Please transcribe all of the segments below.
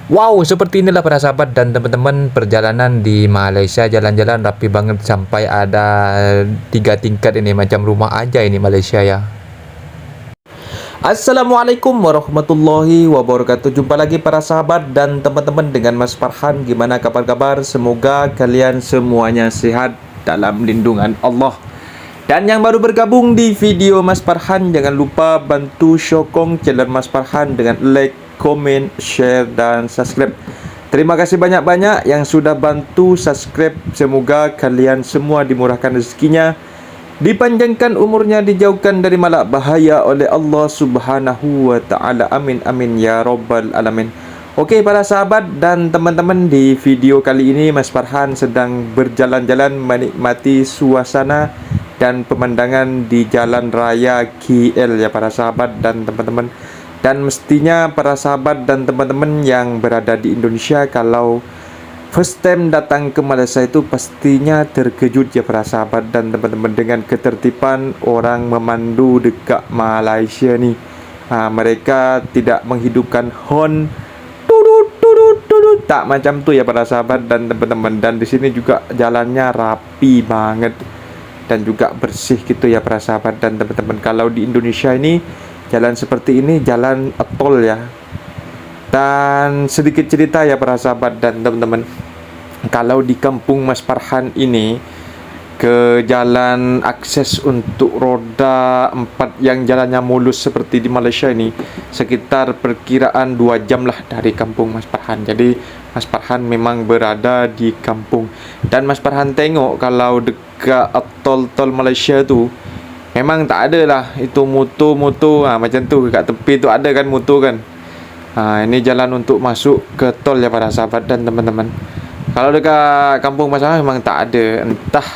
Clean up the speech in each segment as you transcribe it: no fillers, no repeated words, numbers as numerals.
Wow, seperti inilah para sahabat dan teman-teman perjalanan di Malaysia, jalan-jalan rapi banget sampai ada 3 tingkat ini, macam rumah aja ini Malaysia ya. Assalamualaikum warahmatullahi wabarakatuh. Jumpa lagi para sahabat dan teman-teman dengan Mas Farhan. Gimana kabar-kabar? Semoga kalian semuanya sehat dalam lindungan Allah. Dan yang baru bergabung di video Mas Farhan, jangan lupa bantu sokong channel Mas Farhan dengan like, komen, share dan subscribe. Terima kasih banyak-banyak yang sudah bantu subscribe. Semoga kalian semua dimurahkan rezekinya, dipanjangkan umurnya, dijauhkan dari malak bahaya oleh Allah Subhanahu wa taala. Amin amin ya rabbal alamin. Okey para sahabat dan teman-teman, di video kali ini Mas Farhan sedang berjalan-jalan menikmati suasana dan pemandangan di jalan raya KL ya para sahabat dan teman-teman. Dan mestinya para sahabat dan teman-teman yang berada di Indonesia, kalau first time datang ke Malaysia itu pastinya terkejut ya para sahabat dan teman-teman dengan ketertiban orang memandu dekat Malaysia ni. Mereka tidak menghidupkan horn tudut, tak macam tu ya para sahabat dan teman-teman. Dan di sini juga jalannya rapi banget dan juga bersih gitu ya para sahabat dan teman-teman. Kalau di Indonesia ini jalan seperti ini jalan tol ya. Dan sedikit cerita ya para sahabat dan teman-teman, kalau di kampung Mas Farhan ini, ke jalan akses untuk roda 4 yang jalannya mulus seperti di Malaysia ini, sekitar perkiraan 2 jam lah dari kampung Mas Farhan. Jadi Mas Farhan memang berada di kampung. Dan Mas Farhan tengok kalau dekat tol-tol Malaysia tu memang tak ada lah itu motor-motor macam tu. Kat tepi tu ada kan motor kan. Ini jalan untuk masuk ke tol ya para sahabat dan teman-teman. Kalau dekat kampung Mas Farhan memang tak ada. Entah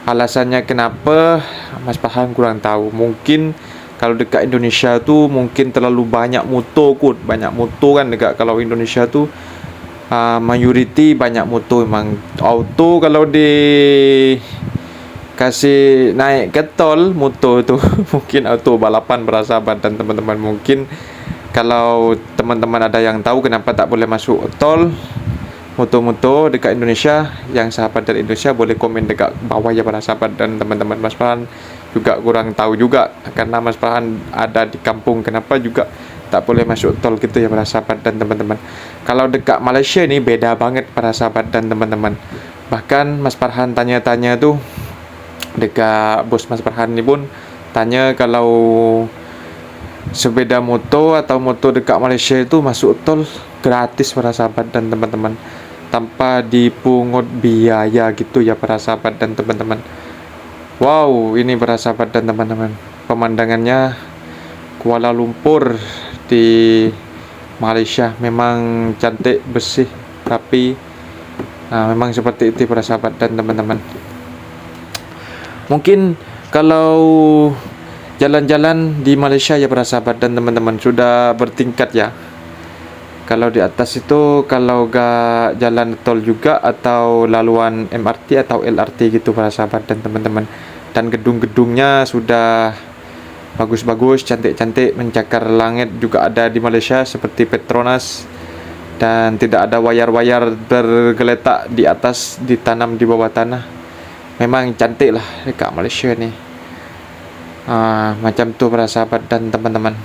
alasannya kenapa, Mas Farhan kurang tahu. Mungkin kalau dekat Indonesia tu mungkin terlalu banyak motor kot. Banyak motor kan dekat, kalau Indonesia tu majoriti banyak motor. Memang auto kalau di kasih naik ke tol motor tu mungkin auto balapan para sahabat dan teman-teman. Mungkin kalau teman-teman ada yang tahu kenapa tak boleh masuk tol motor-motor dekat Indonesia, yang sahabat dari Indonesia boleh komen dekat bawah ya para sahabat dan teman-teman. Mas Farhan juga kurang tahu juga, karena Mas Farhan ada di kampung, kenapa juga tak boleh masuk tol gitu ya para sahabat dan teman-teman. Kalau dekat Malaysia ni beda banget para sahabat dan teman-teman. Bahkan Mas Farhan tanya-tanya tu dekat bos Mas Farhan ni pun tanya kalau sepeda motor atau motor dekat Malaysia itu masuk tol gratis para sahabat dan teman-teman, tanpa dipungut biaya gitu ya para sahabat dan teman-teman. Wow, ini para sahabat dan teman-teman, pemandangannya Kuala Lumpur di Malaysia memang cantik, bersih, rapi. Memang seperti itu para sahabat dan teman-teman. Mungkin kalau jalan-jalan di Malaysia ya para sahabat dan teman-teman sudah bertingkat ya. Kalau di atas itu kalau gak jalan tol juga atau laluan MRT atau LRT gitu para sahabat dan teman-teman. Dan gedung-gedungnya sudah bagus-bagus, cantik-cantik, mencakar langit juga ada di Malaysia seperti Petronas. Dan tidak ada wayar-wayar bergeletak di atas, ditanam di bawah tanah. Memang cantik lah dekat Malaysia ni. Macam tu para sahabat dan teman-teman.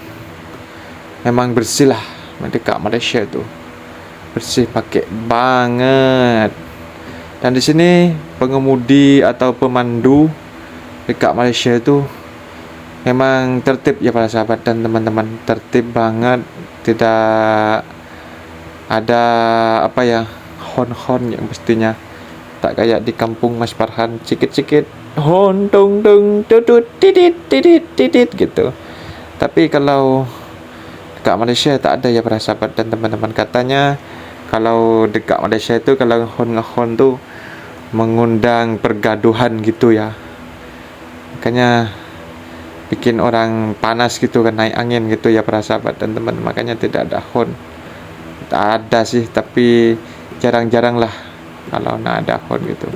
Memang bersih lah dekat Malaysia tu, bersih pakai banget. Dan di sini pengemudi atau pemandu dekat Malaysia tu memang tertib ya para sahabat dan teman-teman, tertib banget. Tidak ada hon-hon yang mestinya, tak kayak di kampung Mas Farhan, sikit-sikit hon tung tung tutut titit titit titit gitu. Tapi kalau dekat Malaysia tak ada ya para sahabat dan teman-teman. Katanya kalau dekat Malaysia itu kalau hon tu mengundang pergaduhan gitu ya, makanya bikin orang panas gitu kan, naik angin gitu ya para sahabat dan teman. Makanya tidak ada hon. Tak ada sih, tapi jarang-jarang lah kalau nak ada hon gitu.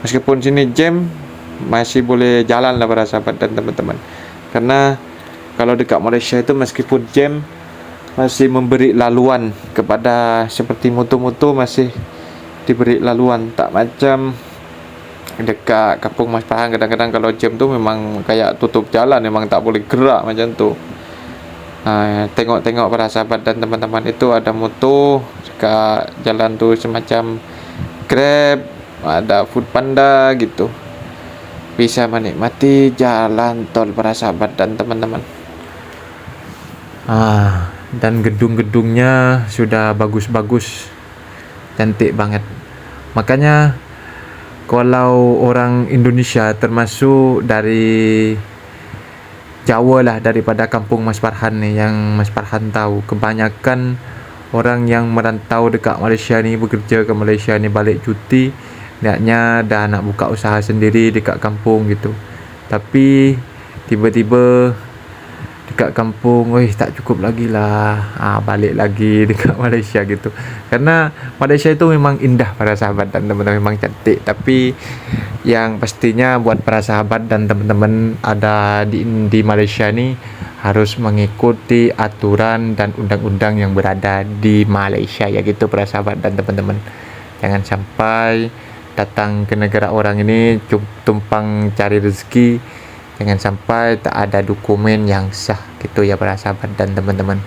Meskipun sini jam masih boleh jalan lah para sahabat dan teman-teman. Karena kalau dekat Malaysia itu meskipun jam masih memberi laluan kepada seperti motor-motor masih diberi laluan, tak macam dekat kampung Mas Farhan. Kadang-kadang kalau jam tu memang kayak tutup jalan, memang tak boleh gerak macam tu. Tengok-tengok para sahabat dan teman-teman, itu ada motor dekat jalan tu semacam Grab, ada Food Panda gitu, bisa menikmati jalan tol para sahabat dan teman-teman. Dan gedung-gedungnya sudah bagus-bagus, cantik banget. Makanya kalau orang Indonesia, termasuk dari Jawa lah, daripada kampung Mas Farhan ni, yang Mas Farhan tahu, kebanyakan orang yang merantau dekat Malaysia ni, bekerja ke Malaysia ni, balik cuti, niatnya dah nak buka usaha sendiri dekat kampung gitu. Tapi tiba-tiba dekat kampung, tak cukup lagi lah, balik lagi dekat Malaysia gitu. Karena Malaysia itu memang indah para sahabat dan teman-teman, memang cantik. Tapi yang pastinya buat para sahabat dan teman-teman ada di Malaysia ni, harus mengikuti aturan dan undang-undang yang berada di Malaysia ya gitu para sahabat dan teman-teman. Jangan sampai datang ke negara orang ini tumpang cari rezeki, jangan sampai tak ada dokumen yang sah gitu ya para sahabat dan teman-teman.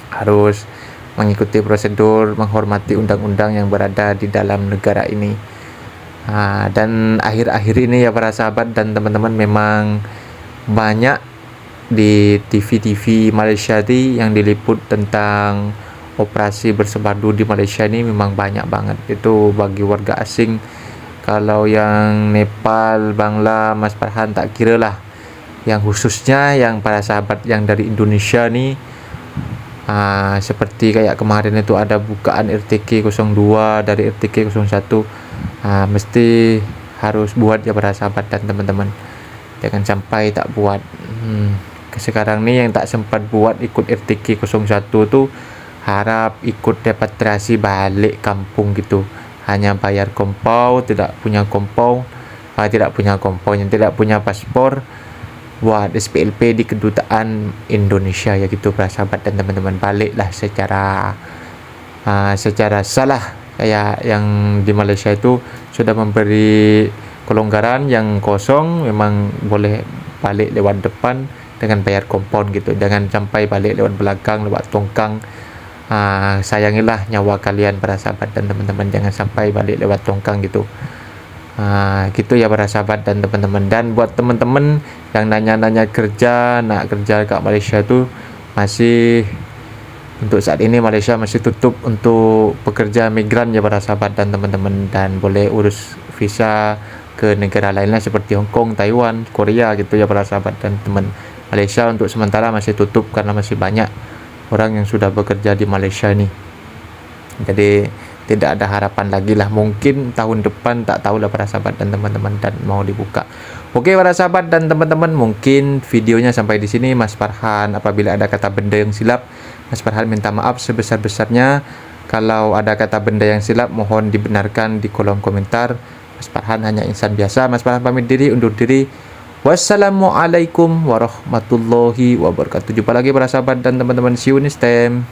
Harus mengikuti prosedur, menghormati undang-undang yang berada di dalam negara ini. Dan akhir-akhir ini ya para sahabat dan teman-teman, memang banyak di TV-TV Malaysia ni yang diliput tentang operasi bersepadu di Malaysia ni, memang banyak banget. Itu bagi warga asing. Kalau yang Nepal, Bangla, Mas Farhan tak kira lah. Yang khususnya yang para sahabat yang dari Indonesia ni, seperti kayak kemarin itu ada bukaan RTK 02 dari RTK 01, mesti harus buat ya para sahabat dan teman-teman. Jangan sampai tak buat. Sekarang ni yang tak sempat buat ikut RTK 01 tu, harap ikut repatriasi balik kampung gitu. Hanya bayar kompau, tidak punya kompau, yang tidak punya paspor, buat SPLP di kedutaan Indonesia ya gitu para sahabat dan teman-teman. Baliklah secara salah. Kayak yang di Malaysia itu sudah memberi kelonggaran, yang kosong memang boleh balik lewat depan dengan bayar kompon gitu. Jangan sampai balik lewat belakang, lewat tongkang. Sayangilah nyawa kalian para sahabat dan teman-teman, jangan sampai balik lewat tongkang gitu. Gitu ya para sahabat dan teman-teman. Dan buat teman-teman yang nanya-nanya kerja, nak kerja kat Malaysia tu, masih untuk saat ini Malaysia masih tutup untuk pekerja migran ya para sahabat dan teman-teman, dan boleh urus visa ke negara lainnya seperti Hong Kong, Taiwan, Korea gitu ya para sahabat dan teman. Malaysia untuk sementara masih tutup karena masih banyak orang yang sudah bekerja di Malaysia ni. Jadi tidak ada harapan lagi lah. Mungkin tahun depan, tak tahulah para sahabat dan teman-teman, dan mau dibuka. Oke para sahabat dan teman-teman, mungkin videonya sampai di sini. Mas Farhan, apabila ada kata benda yang silap, Mas Farhan minta maaf sebesar-besarnya. Kalau ada kata benda yang silap, mohon dibenarkan di kolom komentar. Mas Farhan hanya insan biasa. Mas Farhan pamit diri, undur diri. Wassalamualaikum warahmatullahi wabarakatuh. Jumpa lagi para sahabat dan teman-teman. See you next time.